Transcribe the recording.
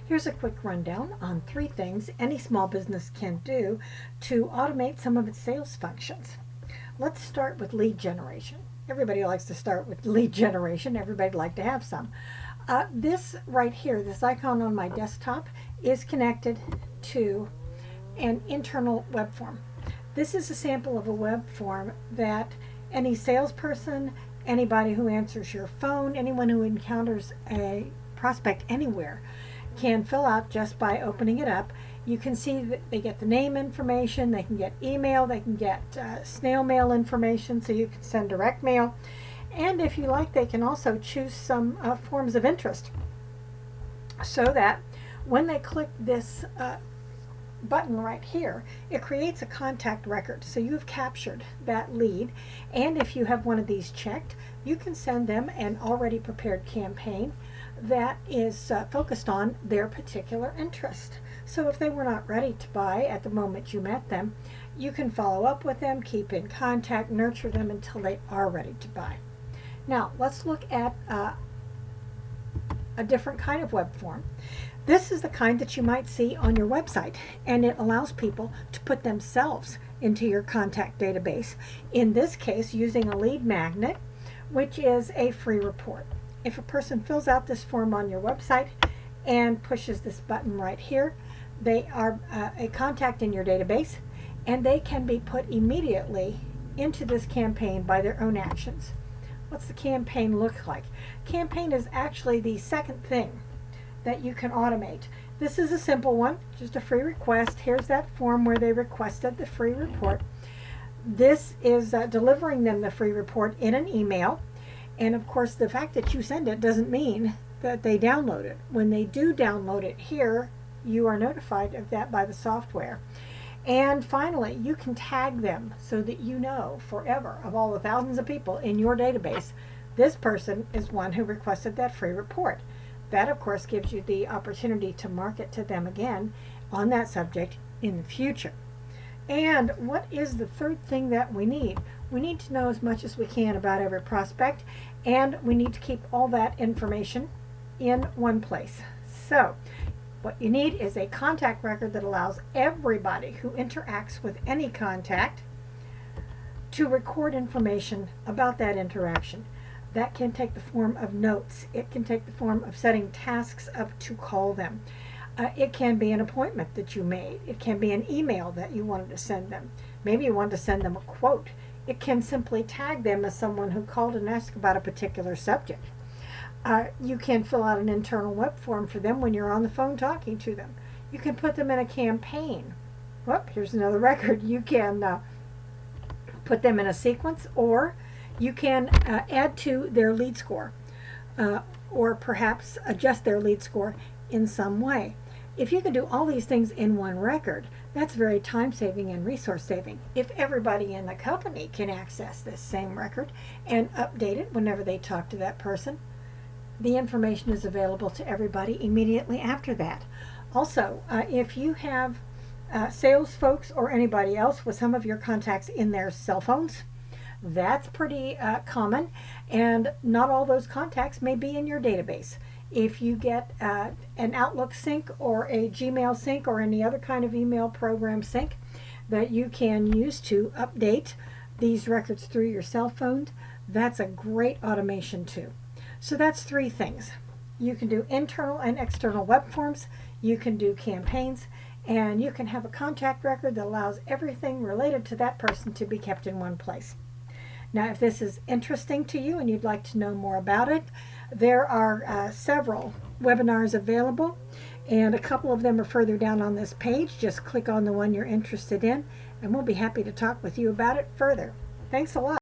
Here's a quick rundown on 3 things any small business can do to automate some of its sales functions. Let's start with lead generation. Everybody likes to start with lead generation. Everybody'd like to have some. This right here, this icon on my desktop, is connected to an internal web form. This is a sample of a web form that any salesperson, anybody who answers your phone, anyone who encounters a prospect anywhere can fill out just by opening it up. You can see that they get the name information, they can get email, they can get snail mail information, so you can send direct mail. And if you like, they can also choose some forms of interest, so that when they click this button right here, it creates a contact record. So you've captured that lead, and if you have one of these checked, you can send them an already prepared campaign that is focused on their particular interest. So if they were not ready to buy at the moment you met them, you can follow up with them, keep in contact, nurture them until they are ready to buy. Now let's look at a different kind of web form. This is the kind that you might see on your website, and it allows people to put themselves into your contact database, in this case using a lead magnet, which is a free report. If a person fills out this form on your website and pushes this button right here, they are a contact in your database, and they can be put immediately into this campaign by their own actions. What's the campaign look like? Campaign is actually the second thing that you can automate. This is a simple one, just a free request. Here's that form where they requested the free report. This is delivering them the free report in an email. And of course, the fact that you send it doesn't mean that they download it. When they do download it here, you are notified of that by the software. And finally, you can tag them so that you know forever, of all the thousands of people in your database, this person is one who requested that free report. That, of course, gives you the opportunity to market to them again on that subject in the future. And what is the third thing that we need? We need to know as much as we can about every prospect, and we need to keep all that information in one place. So what you need is a contact record that allows everybody who interacts with any contact to record information about that interaction. That can take the form of notes. It can take the form of setting tasks up to call them. It can be an appointment that you made. It can be an email that you wanted to send them. Maybe you wanted to send them a quote. It can simply tag them as someone who called and asked about a particular subject. You can fill out an internal web form for them when you're on the phone talking to them. You can put them in a campaign. Whoop, here's another record. You can put them in a sequence, or you can add to their lead score, or perhaps adjust their lead score in some way. If you can do all these things in one record, that's very time-saving and resource-saving. If everybody in the company can access this same record and update it whenever they talk to that person, the information is available to everybody immediately after that. Also, if you have sales folks or anybody else with some of your contacts in their cell phones, that's pretty common, and not all those contacts may be in your database. If you get an Outlook sync or a Gmail sync or any other kind of email program sync that you can use to update these records through your cell phone, that's a great automation too. So that's 3 things. You can do internal and external web forms, you can do campaigns, and you can have a contact record that allows everything related to that person to be kept in one place. Now, if this is interesting to you and you'd like to know more about it, there are several webinars available, and a couple of them are further down on this page. Just click on the one you're interested in, and we'll be happy to talk with you about it further. Thanks a lot.